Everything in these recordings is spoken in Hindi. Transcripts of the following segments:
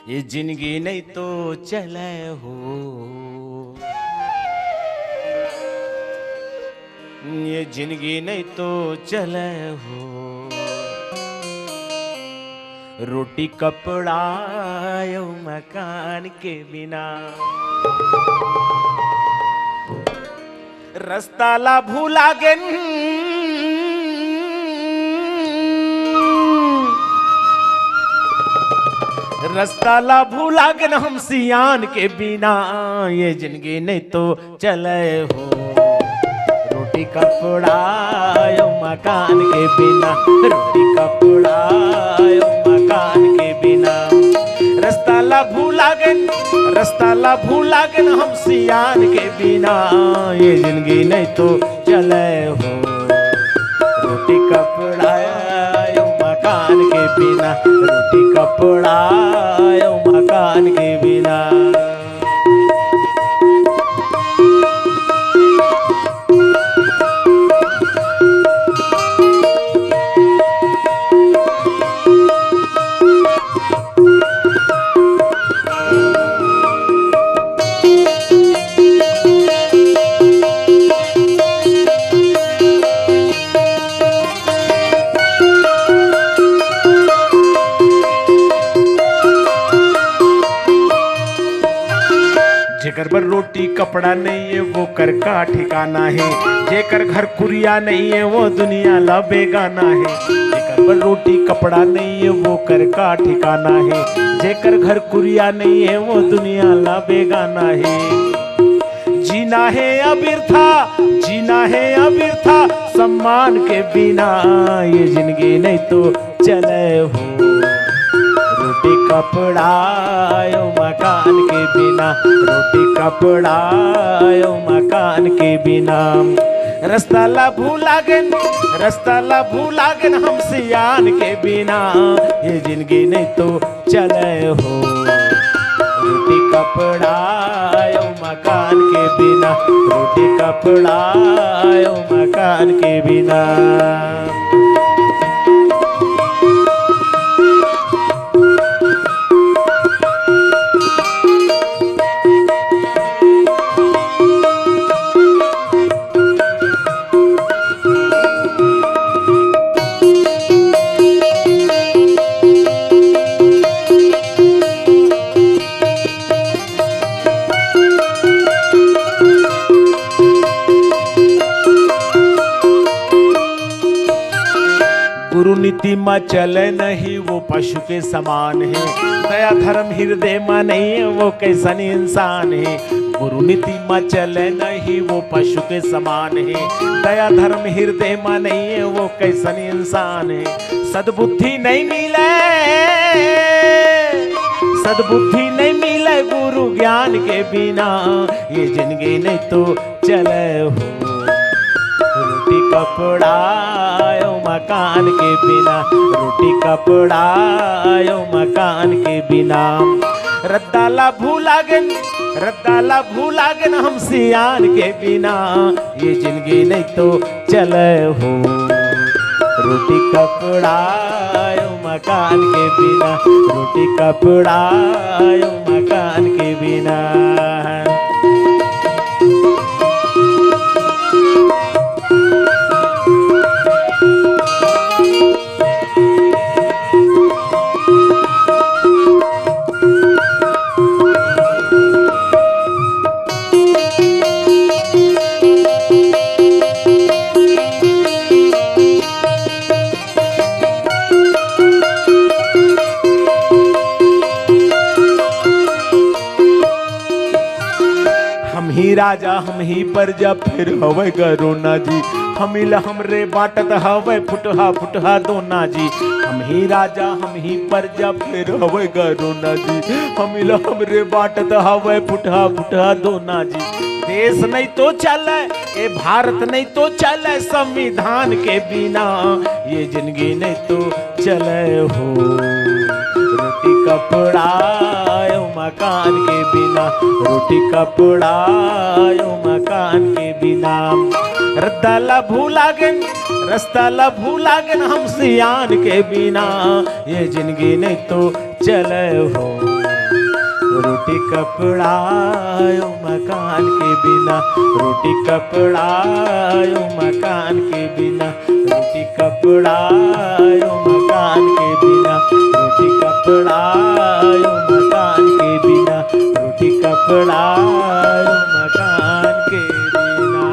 ये जिंदगी नहीं तो चले हो, ये जिंदगी नहीं तो चले हो। रोटी कपड़ा यो मकान के बिना, रास्ता ला भूला गेन, रास्ता ला भूला गेन हम सियान के बिना। ये जिंदगी नहीं तो चले हो, रोटी कपड़ा यो मकान के बिना, रोटी कपड़ा यो मकान के बिना। रास्ता ला भूला गेन, रास्ता ला भूला गेन हम सियान के बिना। ये जिंदगी नहीं तो चले हो, रोटी कपड़ा यो मकान के बिना, रोटी कपड़ा यो मकान के बिना। जेकर पर रोटी कपड़ा नहीं है वो कर का ठिकाना है, जेकर घर कुरिया नहीं है वो दुनिया ला बेगाना है। जेकर पर रोटी कपड़ा नहीं है वो कर का ठिकाना है, जेकर घर कुरिया नहीं है वो दुनिया ला बेगाना है। जीना है अबिरथा, जीना है अबिरथा सम्मान के बिना। ये जिंदगी नहीं तो चले हो, रोटी कपड़ा यो मकान के बिना, रोटी कपड़ा यो मकान के बिना। रास्ता ला भूला गेन, रास्ता ला भूला गेन हम सियान के बिना। ये जिंदगी नहीं तो चले हो, रोटी कपड़ा यो मकान के बिना, रोटी कपड़ा यो मकान के बिना। गुरु नीति में चले नहीं वो पशु के समान है, दया धर्म हृदय में नहीं है वो कैसन इंसान है। गुरु नीति में चले नहीं वो पशु के समान है, दया धर्म हृदय में नहीं है वो कैसन इंसान है। सद्बुद्धि नहीं मिले, सद्बुद्धि नहीं मिले गुरु ज्ञान के बिना। ये जिंदगी नहीं तो चले हो, रोटी कपड़ा यो मकान के बिना, रोटी कपड़ा यो मकान के बिना। रद्दा ला भूला गेन, रद्दा ला भूला गेन हम सियान के बिना। ये जिंदगी नहीं तो चले हो, रोटी कपड़ा यो मकान के बिना, रोटी कपड़ा यो मकान के बिना। राजा हम ही पर जब फिर हवे करुणा जी, हमिल हमरे बाटत हवे फुटहा फुटहा दोना जी। हम ही राजा हम ही प्रजा फिर हवे गरोना जी। हमिल हमरे बाटत हवे फुटहा फुटहा दोना जी। देश नहीं तो चले ये भारत नहीं तो चले संविधान के बिना, ये जिंदगी नहीं तो चले हो रोटी कपड़ा मकान के बिना। रोटी कपड़ा मकान के बिना। रद्दाला भूलागन रस्ताला भूलागन हम सियान के बिना, ये जिंदगी नहीं तो चले हो रोटी कपड़ा मकान के बिना। रोटी कपड़ा मकान के बिना। रोटी कपड़ा मकान के बिना। रोटी कपड़ा मकान के बिना। रोटी कपड़ा मकान के बिना।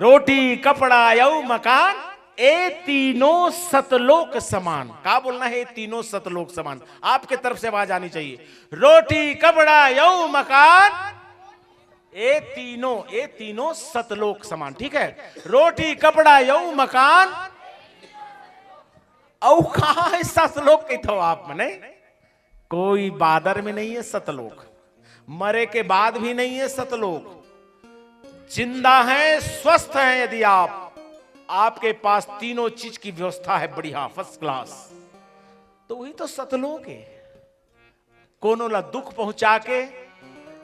रोटी कपड़ा यऊ मकान ए तीनों सतलोक समान। क्या बोलना है? तीनों सतलोक समान। आपके तरफ से आवाज आनी चाहिए। रोटी कपड़ा यऊ मकान ए तीनों सतलोक समान। ठीक है, रोटी कपड़ा यऊ मकान। औ कहा है सतलोक की तो आप मने कोई बादर में नहीं है सतलोक, मरे के बाद भी नहीं है सतलोक। जिंदा है स्वस्थ है यदि आपके पास तीनों चीज की व्यवस्था है बढ़िया फर्स्ट क्लास, तो वही तो सतलोक है। कोनो ला दुख पहुंचा के,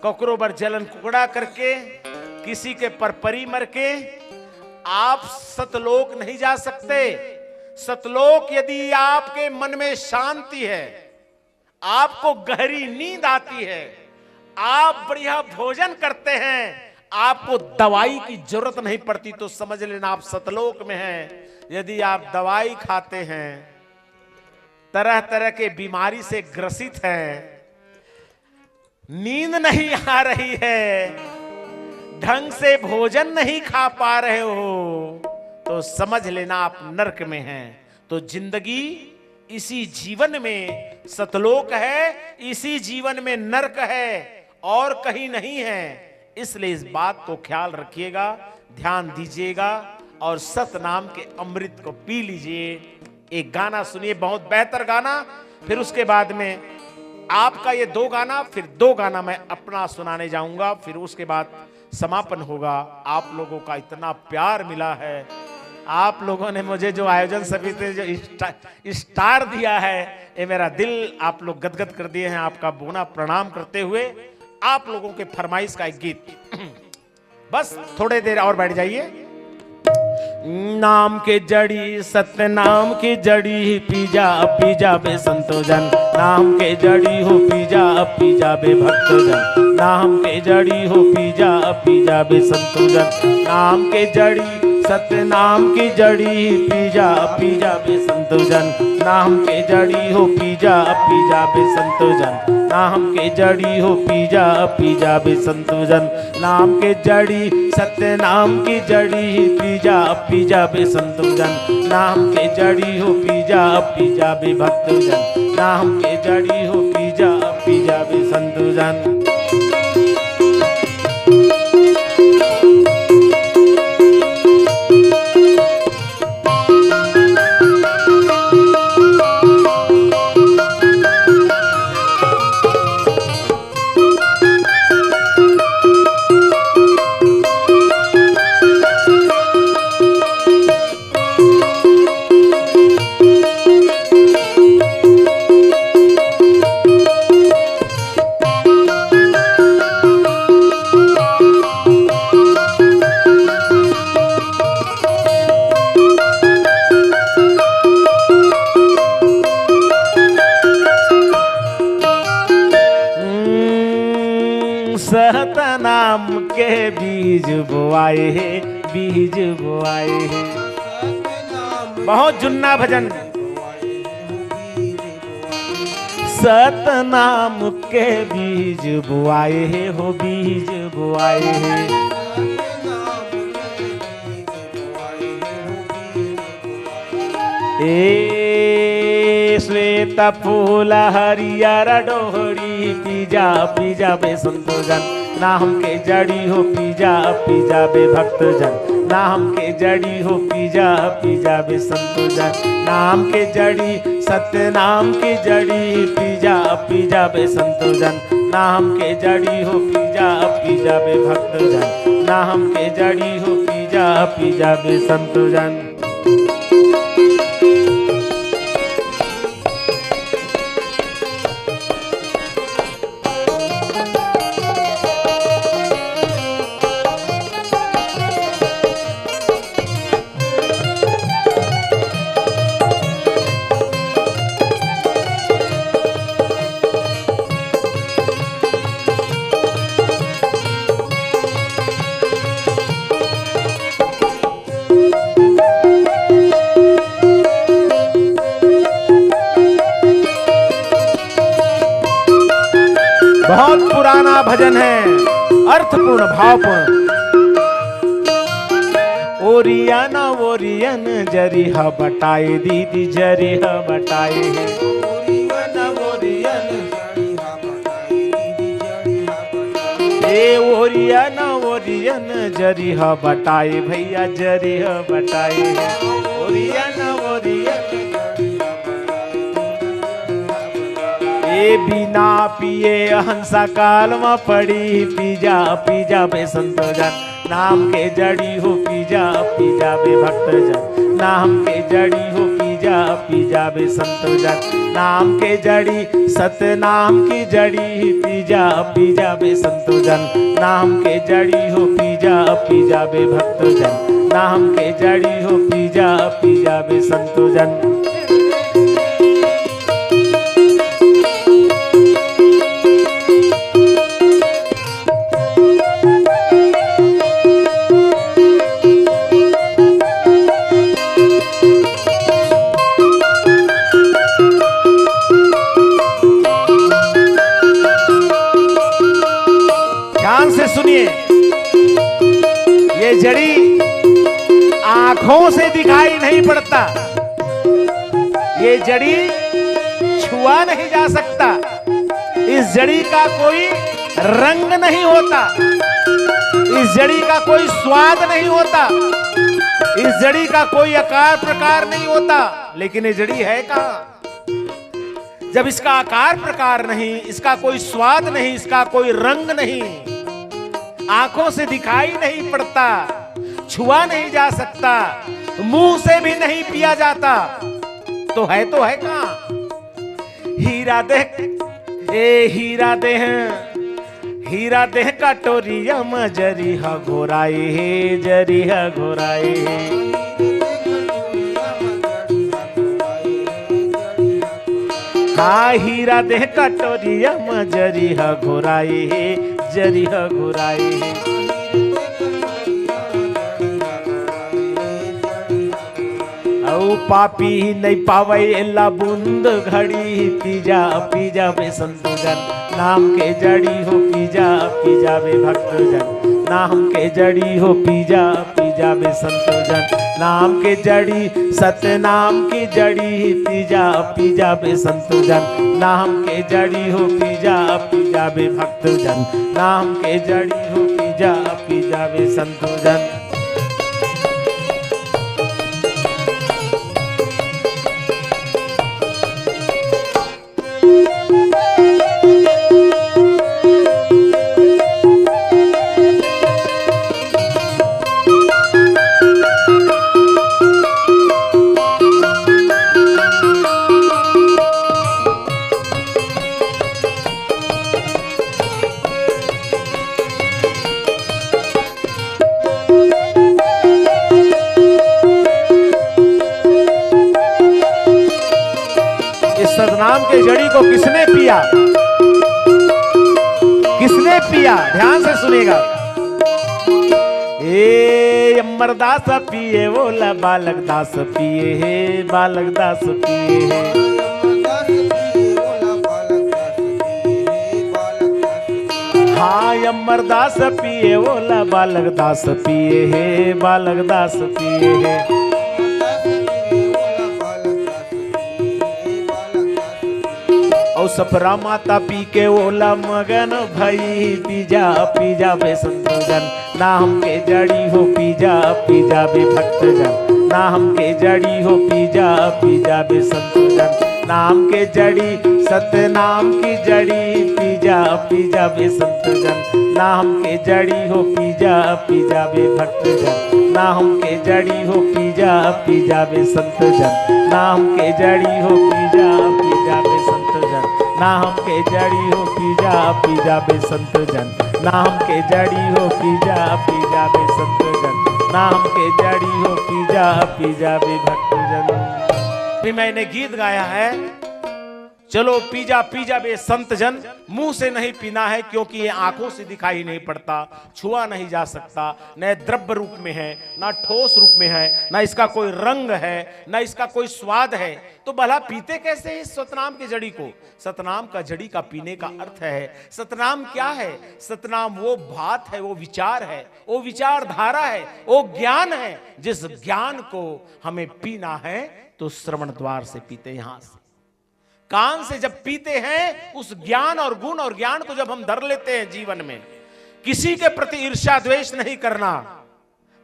ककरो बर जलन कुकड़ा करके, किसी के परपरी मर के आप सतलोक नहीं जा सकते। सतलोक यदि आपके मन में शांति है, आपको गहरी नींद आती है, आप बढ़िया भोजन करते हैं, आपको दवाई की जरूरत नहीं पड़ती, तो समझ लेना आप सतलोक में हैं। यदि आप दवाई खाते हैं, तरह तरह के बीमारी से ग्रसित हैं, नींद नहीं आ रही है, ढंग से भोजन नहीं खा पा रहे हो, तो समझ लेना आप नरक में हैं। तो जिंदगी इसी जीवन में सतलोक है, इसी जीवन में नरक है, और कहीं नहीं है। इसलिए इस बात को ख्याल रखिएगा, ध्यान दीजिएगा और सत नाम के अमृत को पी लीजिए। एक गाना सुनिए, बहुत बेहतर गाना, फिर उसके बाद में आपका ये दो गाना, फिर दो गाना मैं अपना सुनाने जाऊंगा, फिर उसके बाद समापन होगा। आप लोगों का इतना प्यार मिला है, आप लोगों ने मुझे जो आयोजन समिति जो स्टार दिया है, ये मेरा दिल आप लोग गदगद कर दिए हैं। आपका बोना प्रणाम करते हुए आप लोगों के फरमाइश का एक गीत बस थोड़े देर और बैठ जाइए। नाम के जड़ी सत्य नाम की जड़ी पीजा पीजा बे संतोजन। नाम के जड़ी हो पीजा बे भक्तजन। नाम के जड़ी हो पीजा बे संतोजन। नाम के जड़ी सत्य नाम की जड़ी पीजा बे संतोजन। नाम के जड़ी हो पीजा बे संतोजन। नाम के जड़ी हो पीजा बे संतोजन। नाम के जड़ी सत्य नाम की जड़ी पीजा बे संतोजन। नाम के जड़ी हो पीजा बे भक्तजन। नाम के जड़ी हो पीजा बे संतोजन। सतनाम के बीज बोआए है, बीज बोआए है। बहुत जुन्ना भजन। सतनाम के बीज बोआए है, हो बीज बोआए है। ए श्वेत फूल हरियर डोहरी पीजा बे संतोजन। नाम के जड़ी हो पीजा बे भक्तजन। नाम के जड़ी हो पी जावे संतो जन। नाम के जड़ी सत्य नाम की जड़ी पी जावे संतो जन। नाम के जड़ी हो पी जावे भक्त जन। नाम के जड़ी हो पी जावे संतो जन। बहुत पुराना भजन है, अर्थपूर्ण भावपूर्ण। ओरियन ओरियन जरिहा बटाए दीदी जरिहा बटाए। ओरियन ओरियन जरिहा बटाए भैया जरिहा बटाए। ओरियन ओरियन बिना पिए हंसा काल में पड़ी पी जावे संतो जन। नाम के जड़ी हो पी जावे भक्त जन। नाम के जड़ी हो पी जावे संतो जन। नाम के जड़ी सत्य नाम की जड़ी पी जावे संतो जन। नाम के जड़ी हो पी जावे भक्त जन। नाम के जड़ी हो पी जावे संतो जन। सुनिए, ये जड़ी आंखों से दिखाई नहीं पड़ता, ये जड़ी छुआ नहीं जा सकता, इस जड़ी का कोई रंग नहीं होता, इस जड़ी का कोई स्वाद नहीं होता, इस जड़ी का कोई आकार प्रकार नहीं होता। लेकिन ये जड़ी है कहां? जब इसका आकार प्रकार नहीं, इसका कोई स्वाद नहीं, इसका कोई रंग नहीं, आंखों से दिखाई नहीं पड़ता, छुआ नहीं जा सकता, मुंह से भी नहीं पिया जाता, तो है कहां? हीरा देह हीरा देह कटोरिया में जरिहा घोराए हे, जरिहा घोराए हे। हाँ हीरा देह कटोरिया में जरिहा घोराए हे, जरिहा घोराए हे। औ पापी नहीं पावे एला बूंद घड़ी पी जावे संतो जन। नाम के जड़ी हो पी जावे भक्त जन। नाम के जड़ी हो पी जावे संतो जन। नाम के जड़ी सत्य नाम की जड़ी पी जावे संतो जन। नाम के जड़ी हो पी जावे भक्त जन। नाम के जड़ी हो पी जावे संतो जन। सतनाम के जड़ी को किसने पिया? किसने पिया? ध्यान से सुनेगा। ए अमरदास पिए बोला बालक दास पिए हे, बालक दास पिए हे। हाँ अमरदास पिए बोला बालक दास पिए हे, बालक दास पिए हे। और सपरा माता पी के ओला मगन भई, पीजा पीजा बे संतजन, ना हमके जड़ी हो पीजा पीजा बे भक्तजन, ना हमके जड़ी हो पीजा पीजा बे संतजन, नाम के जड़ी सतनाम की जड़ी, पीजा पीजा बे संतजन, नाम के जड़ी हो पीजा पीजा बे भक्तजन, नाम के जड़ी हो पीजा पीजा बे संतजन, नाम के जड़ी हो पीजा पीजा बे संतजन, नाम के जड़ी हो पीजा पीजा बे संतजन, नाम के जड़ी हो पीजा पीजा बे संतजन, नाम के जड़ी हो पीजा पीजा बे भक्तजन। भी मैंने गीत गाया है, चलो पीजा पीजा बे संत जन, मुंह से नहीं पीना है क्योंकि ये आंखों से दिखाई नहीं पड़ता, छुआ नहीं जा सकता, न द्रव्य रूप में है, ना ठोस रूप में है, ना इसका कोई रंग है, ना इसका कोई स्वाद है, तो भला पीते कैसे इस सतनाम की जड़ी को? सतनाम का जड़ी का पीने का अर्थ है, सतनाम क्या है? सतनाम वो बात है, वो विचार है, वो विचारधारा है, वो ज्ञान है, जिस ज्ञान को हमें पीना है तो श्रवण द्वार से पीते, यहां से कान से जब पीते हैं, उस ज्ञान और गुण और ज्ञान को जब हम धर लेते हैं जीवन में, किसी के प्रति ईर्ष्या द्वेष नहीं करना,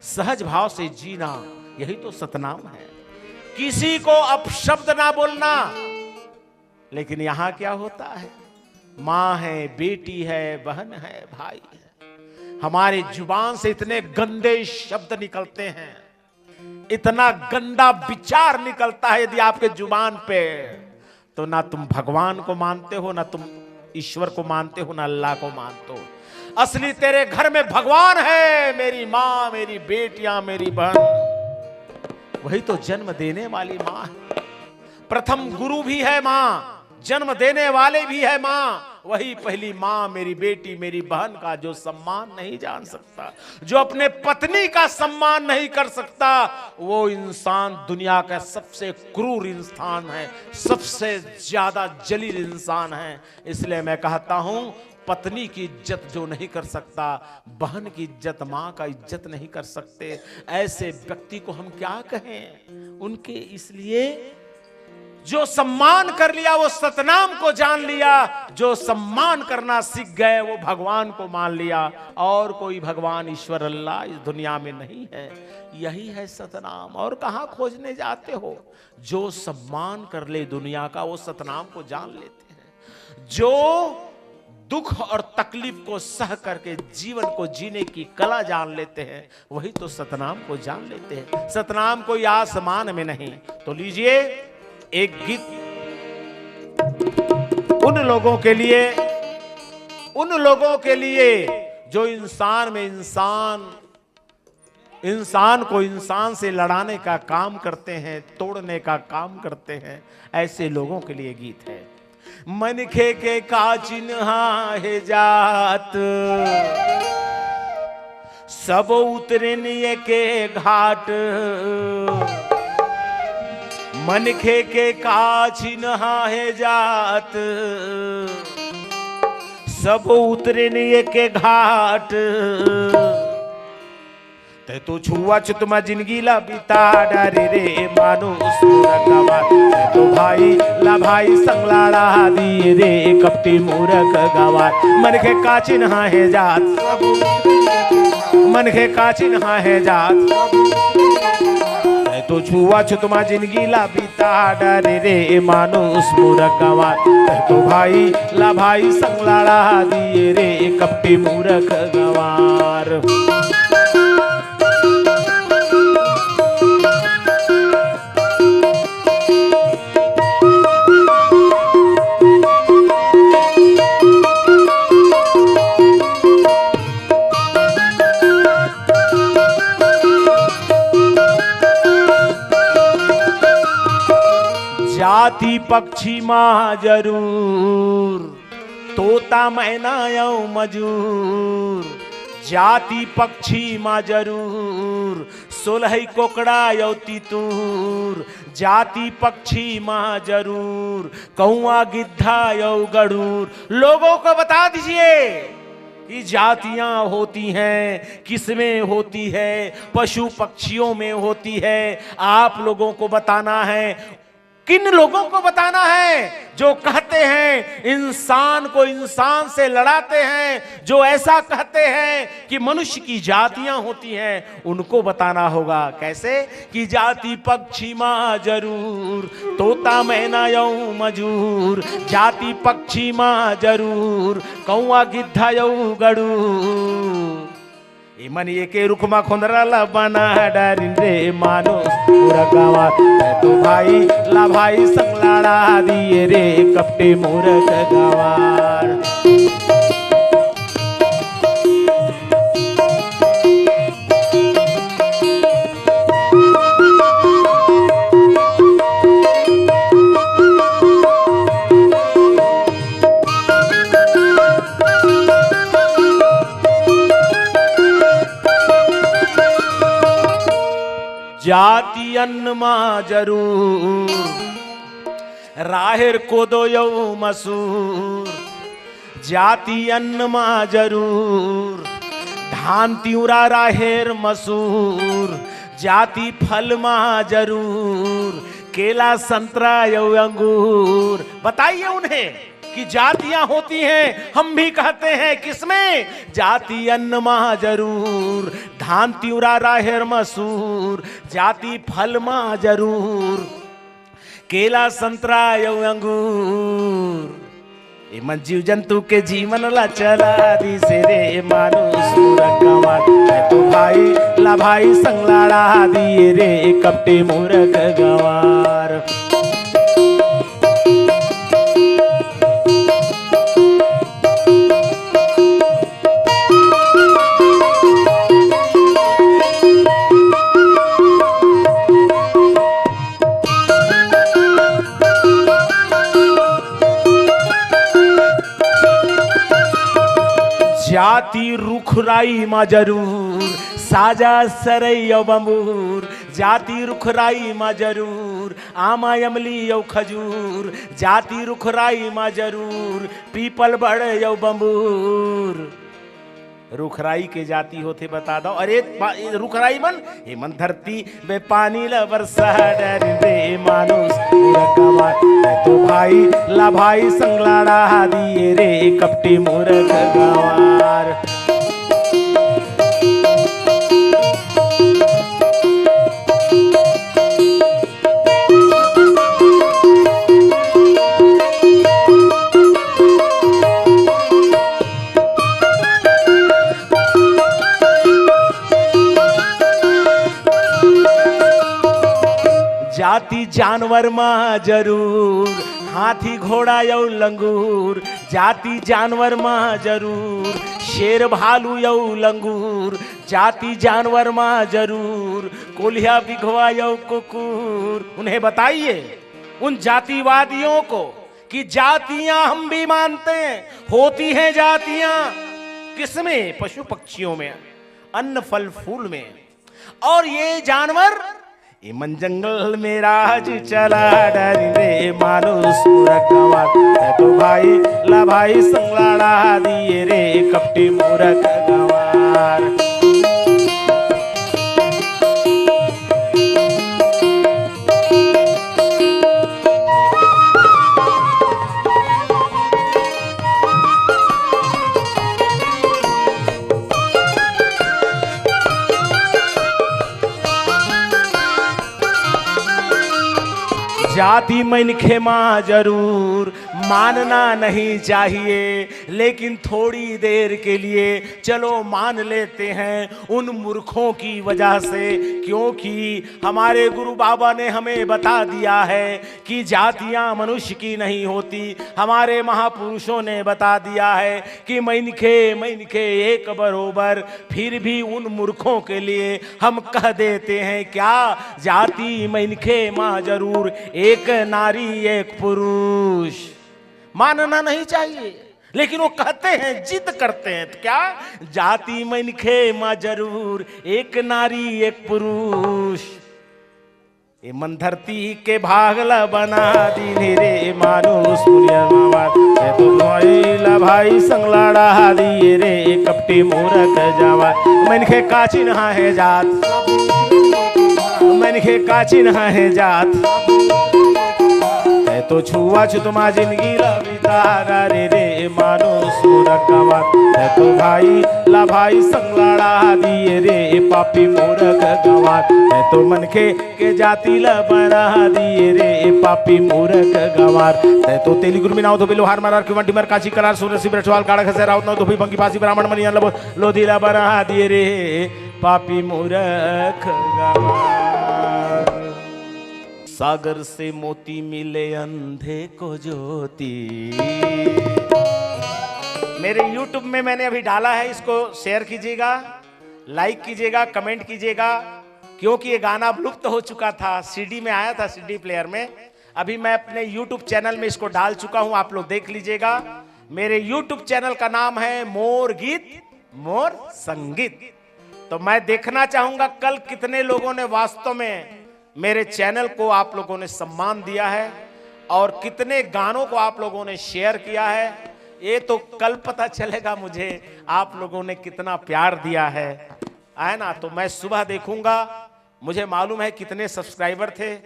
सहज भाव से जीना, यही तो सतनाम है। किसी को अपशब्द ना बोलना। लेकिन यहां क्या होता है? मां है, बेटी है, बहन है, भाई है, हमारी जुबान से इतने गंदे शब्द निकलते हैं, इतना गंदा विचार निकलता है यदि आपके जुबान पे, तो ना तुम भगवान को मानते हो, ना तुम ईश्वर को मानते हो, ना अल्लाह को मानते हो। असली तेरे घर में भगवान है, मेरी माँ, मेरी बेटियां, मेरी बहन, वही तो जन्म देने वाली माँ है। प्रथम गुरु भी है माँ, जन्म देने वाले भी है माँ, वही पहली माँ, मेरी बेटी, मेरी बहन का जो सम्मान नहीं जान सकता, जो अपने पत्नी का सम्मान नहीं कर सकता, वो इंसान दुनिया का सबसे क्रूर इंसान है, सबसे ज्यादा जलील इंसान है। इसलिए मैं कहता हूं, पत्नी की इज्जत जो नहीं कर सकता, बहन की इज्जत, माँ का इज्जत नहीं कर सकते, ऐसे व्यक्ति को हम क्या कहें? उनके इसलिए जो सम्मान कर लिया वो सतनाम को जान लिया, जो सम्मान करना सीख गए वो भगवान को मान लिया, और कोई भगवान ईश्वर अल्लाह इस दुनिया में नहीं है। यही है सतनाम। और कहां खोजने जाते हो? जो सम्मान कर ले दुनिया का वो सतनाम को जान लेते हैं। जो दुख और तकलीफ को सह करके जीवन को जीने की कला जान लेते हैं, वही तो सतनाम को जान लेते हैं। सतनाम कोई आसमान में नहीं। तो लीजिए एक गीत उन लोगों के लिए जो इंसान में इंसान को इंसान से लड़ाने का काम करते हैं, तोड़ने का काम करते हैं, ऐसे लोगों के लिए गीत है। मनखे के काचिन्हा है जात, सब उतरने के घाट, मनखे के काचिन्हा है जात, सब उतरने के घाट, ते तो छुआछूत में जिंदगी ला बिता डारे रे मानुष मूर्ख, तो भाई ला भाई संगलाड़ा दिए रे कपटी मूर्ख गवार। मन के काचिन्हा है जात, मन के काचिन्हा है जात, तो छुआछूत में जिंदगी ला बिता डारे रे मानुष मूर्ख गवार। तो भाई ला भाई संगलाड़ा दिए रे कपटी मूर्ख गवार। जाति पक्षी माँ जरूर, तोता मैना यौ मजूर, जाति पक्षी माँ जरूर, सोलह कोकड़ा यौ तीतूर, जाति पक्षी माँ जरूर, कौआ गिद्धा यौ गड़ूर। लोगों को बता दीजिए कि जातियां होती हैं, किसमें होती है? पशु पक्षियों में होती है। आप लोगों को बताना है किन लोगों को बताना है जो कहते हैं इंसान को इंसान से लड़ाते हैं, जो ऐसा कहते हैं कि मनुष्य की जातियां होती हैं, उनको बताना होगा। कैसे कि जाति पक्षी माँ जरूर, तोता मैना यऊ मजूर, जाति पक्षी माँ जरूर, कौआ गिद्धा यऊ गड़ू। मन ये के रुखमा खोंदराला बना डारिन रे मानुस पूरा गावा, तो भाई ला भाई संगलाड़ा दिए रे कपटे मूरख गवार। जाति अन्न माँ जरूर, राहेर कोदो यऊ मसूर, जाति अन्न माँ जरूर, धान तिउरा राहेर मसूर, जाति फल माँ जरूर, केला संतरा यऊ अंगूर। बताइए उन्हें कि जातियां होती हैं, हम भी कहते हैं किसमें? जाति अन्न माँ जरूर, धान तिउरा राहेर मसूर, जाति फल माँ जरूर, केला संतरा यऊ अंगूर। ए मन जीव जंतु के जीवन ला चला दी से रे मानुस पूरा गवार, तो भाई ला भाई संगलाड़ा दिए रे कपटे मूरख गवार। जाति रुखराई माँ जरूर, साजा सरई यौ बंबूर, जाति रुखराई माँ जरूर, आमा अमली यौ खजूर, जाति रुखराई माँ जरूर, पीपल बड़ यौ बंबूर। रुखराई के जाति होते बता दो। अरे रुखराई मन हे मन धरती बे पानी ला बरसा डर रे मानुस पूरा गवार, तो भाई ला भाई संगलाड़ा दिए रे कपटी मूरख गवार। जाति जानवर माँ जरूर, हाथी घोड़ा यौ लंगूर, जाति जानवर माँ जरूर, शेर भालू यौ लंगूर, जाति जानवर माँ जरूर, कोल्हिया बिघवा यौ कुकुर। उन्हें बताइए उन जातिवादियों को कि जातियां हम भी मानते हैं, होती हैं जातियां किसमें? पशु पक्षियों में, अन्न फल फूल में। और ये जानवर ये मन जंगल में राज चला डर रे मानुस पूरा गवार, तो भाई ला भाई संगलाड़ा दिए रे कपटी मूरख गवार। जाति मनखे माँ जरूर, मानना नहीं चाहिए, लेकिन थोड़ी देर के लिए चलो मान लेते हैं उन मूर्खों की वजह से, क्योंकि हमारे गुरु बाबा ने हमें बता दिया है कि जातियां मनुष्य की नहीं होती। हमारे महापुरुषों ने बता दिया है कि मनखे मनखे एक बरोबर। फिर भी उन मूर्खों के लिए हम कह देते हैं क्या? जाति मनखे माँ जरूर, एक नारी एक पुरुष। मानना नहीं चाहिए, लेकिन वो कहते हैं, जिद करते हैं। तो क्या? जाति मनखे माँ जरूर, एक नारी एक पुरुष। ये मन धरती के भागला बना दी रे मानुस पुनिया, तो भाई भाई संगलाड़ा दिए रे कपटी मूरख जावा। मनखे काची नहा है जात, मनखे काची नहा है जात, तो छुआछूत मा जिंदगी लवितारा रे रे मानुष मूरख गवार ते तो भाई ला भाई संगलाड़ा दिए रे पापी मूरख गवार ते तो मनखे के जाति ला बना दिए रे पापी मूरख गवार ते तो तेलुगु में नाव तो बिलोहार मरार किवंटी मर काची करार सूरसी ब्रठवाल काड़ा खसे राउत नाव तो भी बंकी पासी ब्राह्मण मनिया लब लोधीला बना दिए रे पापी मूरख गवार। सागर से मोती मिले अंधे को ज्योति। मेरे YouTube में मैंने अभी डाला है, इसको शेयर कीजिएगा, लाइक कीजिएगा, कमेंट कीजिएगा, क्योंकि ये गाना अब लुप्त हो चुका था। सीडी में आया था, सीडी प्लेयर में। अभी मैं अपने YouTube चैनल में इसको डाल चुका हूं, आप लोग देख लीजिएगा। मेरे YouTube चैनल का नाम है मोर गीत मोर संगीत। तो मैं देखना चाहूंगा कल कितने लोगों ने वास्तव में मेरे चैनल को आप लोगों ने सम्मान दिया है और कितने गानों को आप लोगों ने शेयर किया है। ये तो कल पता चलेगा मुझे आप लोगों ने कितना प्यार दिया है ना। तो मैं सुबह देखूंगा, मुझे मालूम है कितने सब्सक्राइबर थे,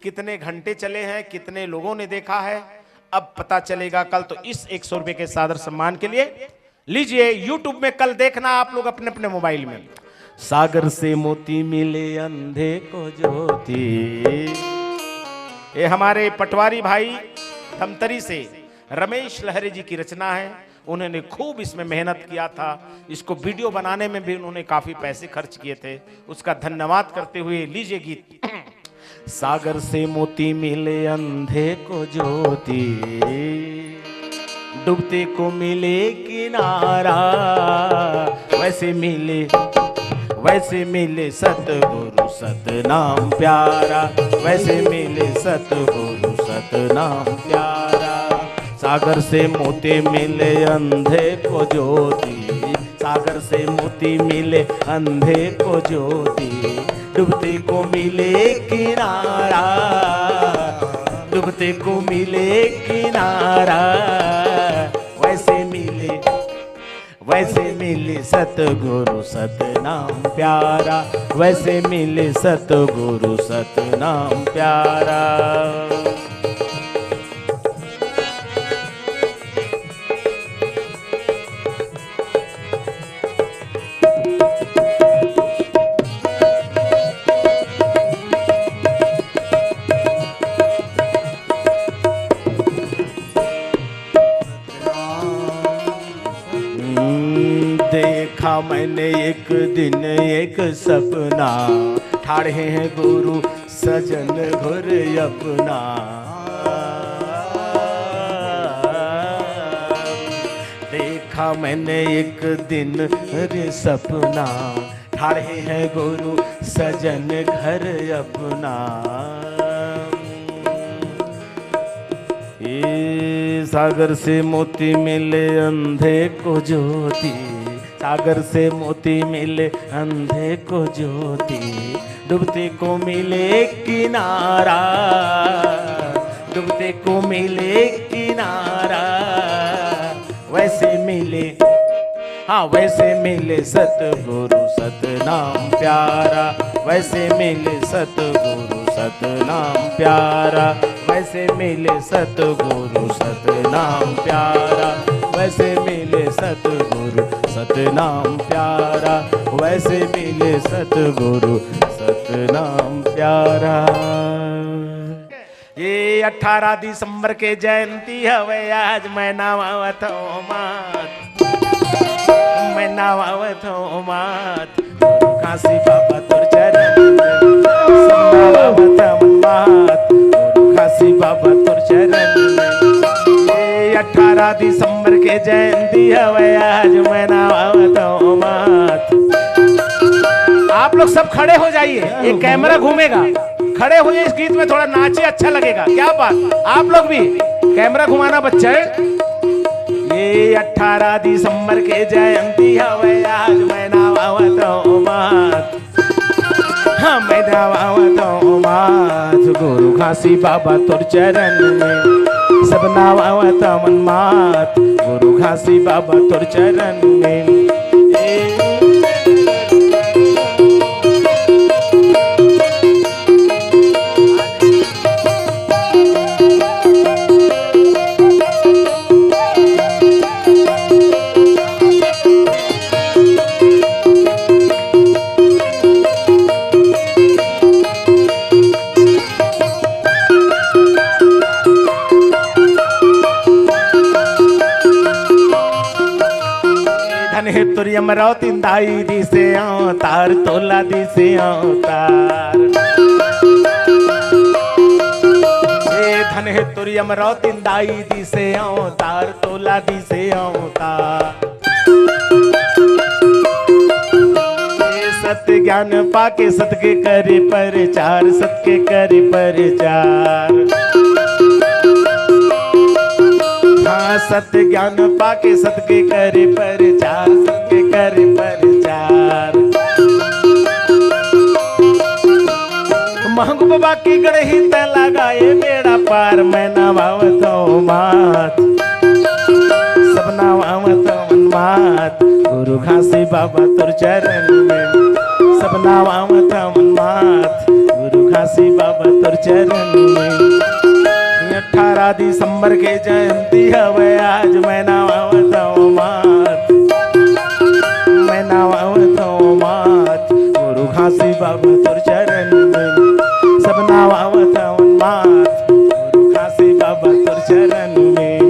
कितने घंटे चले हैं, कितने लोगों ने देखा है, अब पता चलेगा कल। तो इस 100 रुपए के सादर सम्मान के लिए लीजिए, YouTube में कल देखना आप लोग अपने अपने मोबाइल में। सागर से मोती मिले अंधे को ज्योति। ये हमारे पटवारी भाई धमतरी से रमेश लहरे जी की रचना है। उन्होंने खूब इसमें मेहनत किया था, इसको वीडियो बनाने में भी उन्होंने काफी पैसे खर्च किए थे। उसका धन्यवाद करते हुए लीजिए गीत। सागर से मोती मिले अंधे को ज्योति, डूबते को मिले किनारा, वैसे मिले सतगुरु सतनाम प्यारा, वैसे मिले सतगुरु सतनाम प्यारा। सागर से मोती मिले अंधे को ज्योति, सागर से मोती मिले अंधे को ज्योति, डूबते को मिले किनारा, डूबते को मिले किनारा, वैसे मिले सतगुरु सतनाम प्यारा, वैसे मिले सतगुरु सतनाम प्यारा। देखा मैंने एक दिन एक सपना, ठाड़े हैं गुरु सजन घर अपना। देखा मैंने एक दिन रे सपना, ठाड़े हैं गुरु सजन घर अपना। ये सागर से मोती मिले अंधे को ज्योति, सागर से मोती मिले अंधे को ज्योति, डूबते को मिले किनारा, डूबते को मिले किनारा, वैसे मिले वैसे मिले सतगुरु सतनाम प्यारा, वैसे मिले सतगुरु सतनाम प्यारा, वैसे मिले सतगुरु सतनाम प्यारा, वैसे मिले सतगुरु सतनाम प्यारा, वैसे मिले सतगुरु सतनाम प्यारा। ये 18 दिसंबर के जयंती हवे आज, मैं नवावत हूँ मात, मैं नवावत हूँ मात, गुरु काशी बाबा तुर चरण नवावत हूँ मात, गुरु काशी बाबा तुर चरण। 18 दिसंबर के जयंती हवे आज, मैं नवावत हूँ मात। आप लोग सब खड़े हो जाइए, ये कैमरा घूमेगा, खड़े हो जाइए, इस गीत में थोड़ा नाचे, अच्छा लगेगा। क्या बात, आप लोग भी कैमरा घुमाना बच्चा है। ये 18 दिसंबर के जयंती हवे आज, मैं नवावत हूँ मात, हाँ मैं नवावत हूँ मात, गुरु काशी बाबा तुर चरण में सब नवावत मन मात, गुरु काशी बाबा तुर चरण में। अमरावती दाई दिसे अवतार तोला दिसे अवतार ए धन है तुरी अमरावती दाई दिसे अवतार तोला दिसे अवतार सत्य ज्ञान पाके सत्य करे प्रचार सत्य करे प्रचार हाँ सत्य ज्ञान पाके सत्य करे प्रचार सत्य करे प्रचार महंग बाबा की गढ़ी त लगाए बेड़ा पार मैं नवावत मात सब नवावत मात गुरु घासी बाबा तुर चरण में सब नवावत मात गुरु घासी बाबा तुर चरण में 18 दिसंबर के जयंती हवे आज मैं नवावत मात मैं नवावत मात गुरु घासी बाबा तुर चरण में सब नवावत मात गुरु घासी बाबा तुर चरण में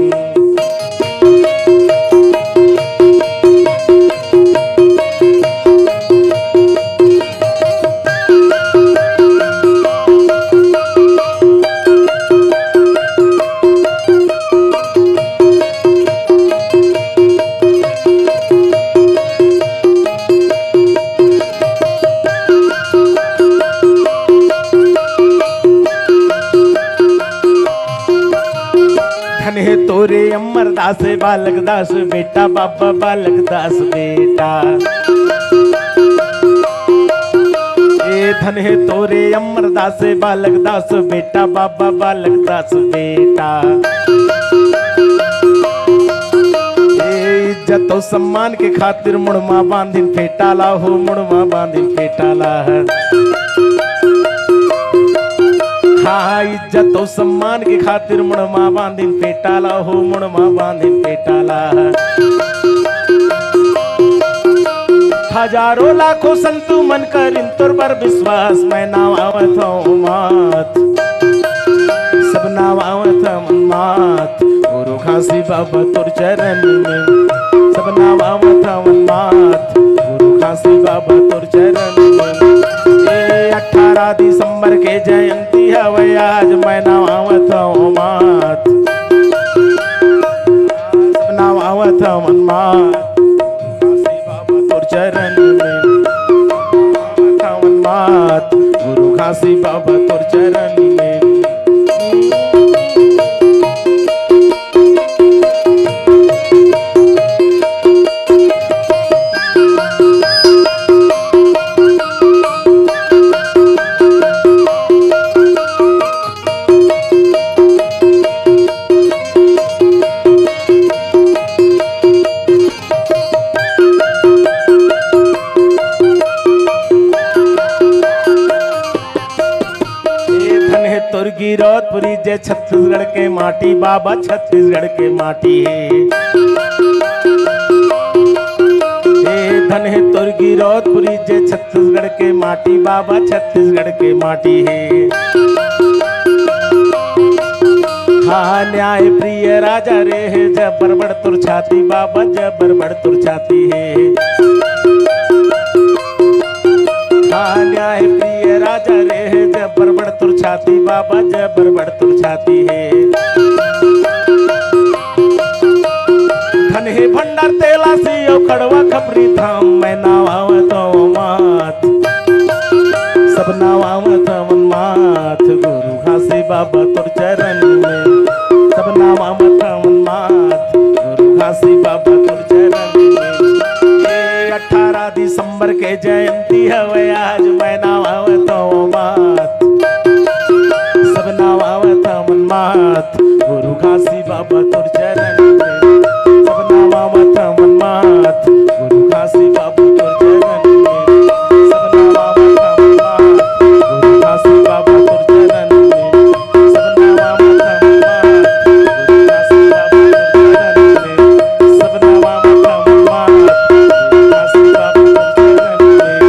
तोरे अमरदास बालक दास बेटा बाबा बालक दास बेटा ए धन है तोरे अमरदास बालक दास बेटा बाबा बालक दास बेटा ए इज्जत और सम्मान के खातिर मुड़मा बांधिन फेटाला हो मुड़मा बांधिन फेटाला हाँ इज्जत और सम्मान के खातिर मुड़मा बांधिन पेटाला हो मुड़मा बांधिन पेटाला हजारों लाखों संतु मन करिन तुर पर विश्वास मैं नावावत हूँ मात सब नावावत मन मात गुरु घासी बाबा तुर चरण में सब नावावत मन मात गुरु घासी बाबा तुर चरण में 18 दिसंबर के जयंती हवे आज मैं नवावत मात नवावत मन मात घासी बाबा तुर चरण में नवावत मन मात गुरु घासी बाबा तुर चरण में गिरौदपुरी जय छत्तीसगढ़ के माटी बाबा छत्तीसगढ़ के माटी है धन है तुर गिरौदपुरी जय छत्तीसगढ़ के माटी बाबा छत्तीसगढ़ के माटी है हाँ न्याय प्रिय राजा रे है जबर बड़ तुर छाती बाबा जबर बड़ तुर छाती है हाँ न्याय प्रिय राजा रे है जबर बड़ तुर छाती बाबा जबर बड़ तुर छाती है धन है भंडार तेला सियो खड़वा खपरी धाम मैं नावावत मात सब नावावत मन मात गुरु घासी बाबा तुर चरण में सब नावावत मन मात गुरु घासी बाबा तुर चरण में 18 दिसंबर के जयंती हवे आज मैं नावावत मात सब नावावत मन मात गुरु घासी बाबा तुर चरण में सब नावावत मन मात गुरु घासी बाबा तुर चरण में सब नावावत मन मात गुरु घासी बाबा तुर चरण में सब नावावत मन मात गुरु घासी बाबा तुर चरण में सब नावावत मन मात गुरु घासी बाबा तुर चरण में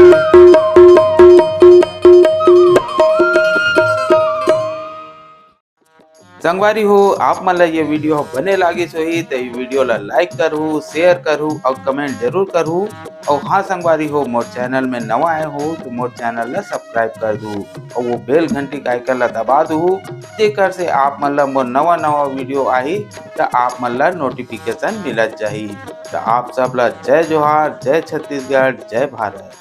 संगवारी हो आप मन ला ये वीडियो बने लागिस होही तो ये वीडियो ला लाइक करूँ, शेयर करूँ और कमेंट जरूर करूँ। और हाँ संगवारी हो मोर चैनल में नवा आए हो तो मोर चैनल ला सब्सक्राइब कर दूँ और वो बेल घंटी का आइकन ला दबा दूँ, जेकर से आप मन ला मोर नवा नवा वीडियो आही तो आप मन ला नोटिफिकेशन मिलत जाही। तो आप सब ला जय जोहार, जय छत्तीसगढ़, जय भारत।